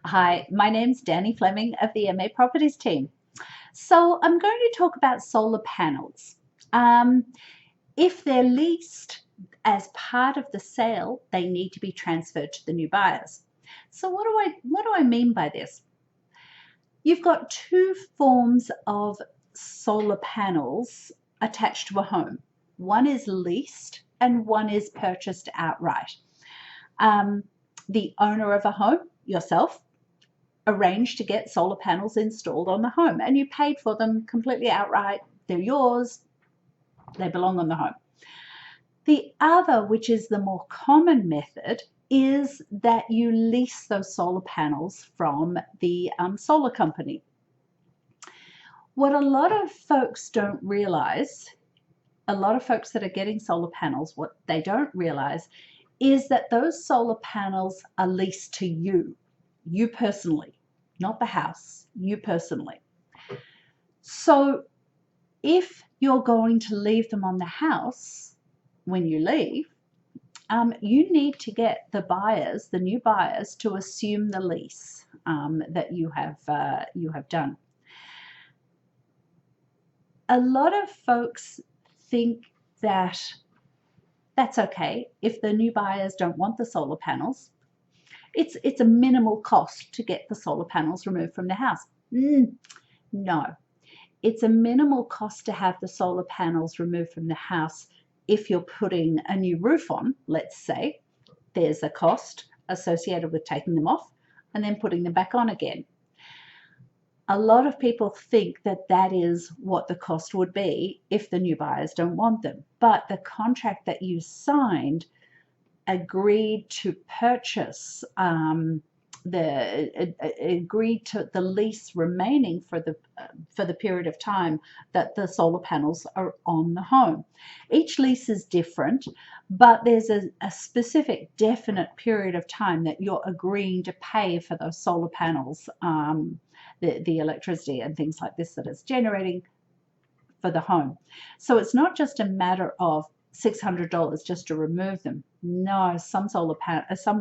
Hi, my name's Danny Fleming of the MA Properties team. So I'm going to talk about solar panels. Um, if they're leased as part of the sale, they need to be transferred to the new buyers. So what do I mean by this? You've got two forms of solar panels attached to a home. One is leased and one is purchased outright. Um, the owner of a home, yourself, arranged to get solar panels installed on the home and you paid for them completely outright. They're yours, they belong on the home. The other, which is the more common method, is that you lease those solar panels from the solar company. What a lot of folks don't realize, a lot of folks that are getting solar panels, what they don't realize is that those solar panels are leased to you personally, not the house, you personally. So if you're going to leave them on the house when you leave, you need to get the buyers, the new buyers, to assume the lease that you have done. A lot of folks think that that's okay if the new buyers don't want the solar panels. It's a minimal cost to get the solar panels removed from the house. No, it's a minimal cost to have the solar panels removed from the house if you're putting a new roof on, let's say. There's a cost associated with taking them off and then putting them back on again. A lot of people think that that is what the cost would be if the new buyers don't want them. But the contract that you signed agreed to purchase agreed to the lease remaining for the period of time that the solar panels are on the home. Each lease is different, but there's a specific definite period of time that you're agreeing to pay for those solar panels, the electricity and things like this that it's generating for the home. So it's not just a matter of $600 just to remove them. No, some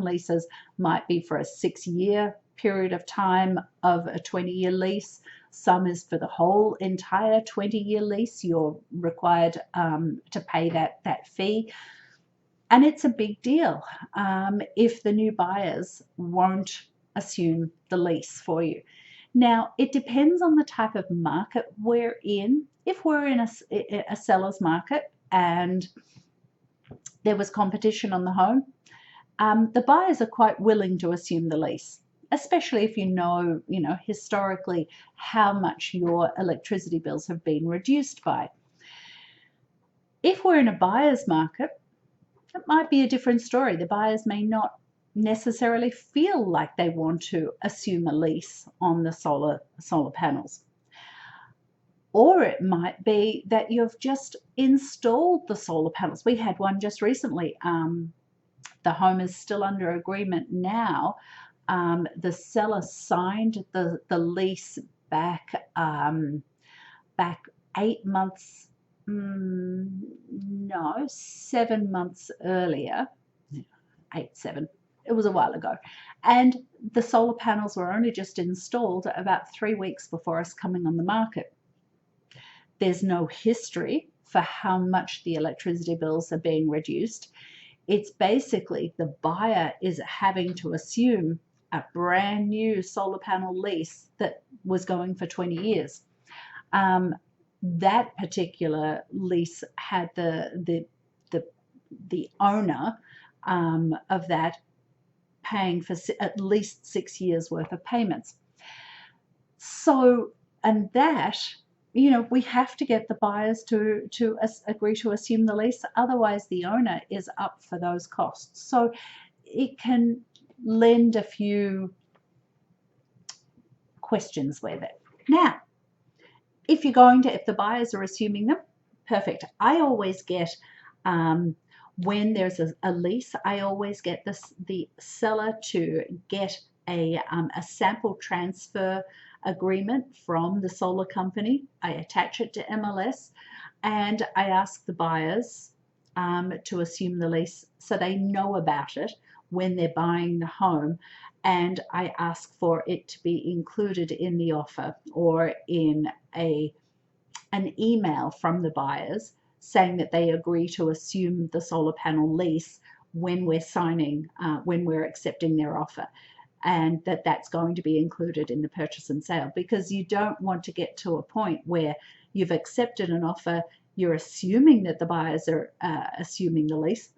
leases might be for a 6-year period of time of a 20-year lease. Some is for the whole entire 20-year lease. You're required to pay that fee. And it's a big deal if the new buyers won't assume the lease for you. Now, it depends on the type of market we're in. If we're in a seller's market and there was competition on the home, the buyers are quite willing to assume the lease, especially if you know historically how much your electricity bills have been reduced by. If we're in a buyer's market, it might be a different story. The buyers may not necessarily feel like they want to assume a lease on the solar panels. Or it might be that you've just installed the solar panels. We had one just recently. The home is still under agreement now. The seller signed the lease back 8 months, no, 7 months earlier. 7. It was a while ago. And the solar panels were only just installed about 3 weeks before us coming on the market. There's no history for how much the electricity bills are being reduced. It's basically the buyer is having to assume a brand new solar panel lease that was going for 20 years. That particular lease had the owner of that paying for at least 6 years worth of payments. So, and that, we have to get the buyers to agree to assume the lease. Otherwise, the owner is up for those costs. So it can lend a few questions with it. Now, if the buyers are assuming them, perfect. I always get, when there's a lease, I always get the seller to get a sample transfer agreement from the solar company. I attach it to MLS and I ask the buyers to assume the lease, so they know about it when they're buying the home. And I ask for it to be included in the offer or in an email from the buyers saying that they agree to assume the solar panel lease when we're signing, when we're accepting their offer, and that's going to be included in the purchase and sale, because you don't want to get to a point where you've accepted an offer, you're assuming that the buyers are assuming the lease,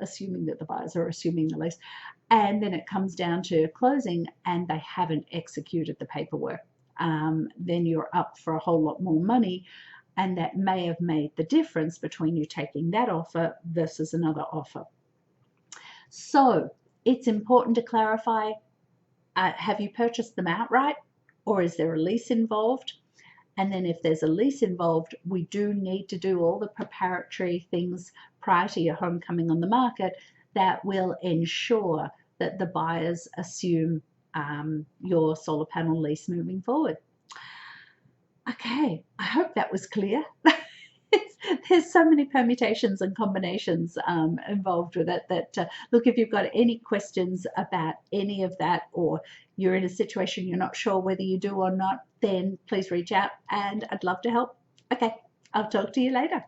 and then it comes down to closing and they haven't executed the paperwork. Then you're up for a whole lot more money, and that may have made the difference between you taking that offer versus another offer. So it's important to clarify, have you purchased them outright, or is there a lease involved? And then if there's a lease involved, we do need to do all the preparatory things prior to your home coming on the market that will ensure that the buyers assume your solar panel lease moving forward. Okay, I hope that was clear. There's so many permutations and combinations involved with it that, look, if you've got any questions about any of that, or you're in a situation you're not sure whether you do or not, then please reach out and I'd love to help. Okay, I'll talk to you later.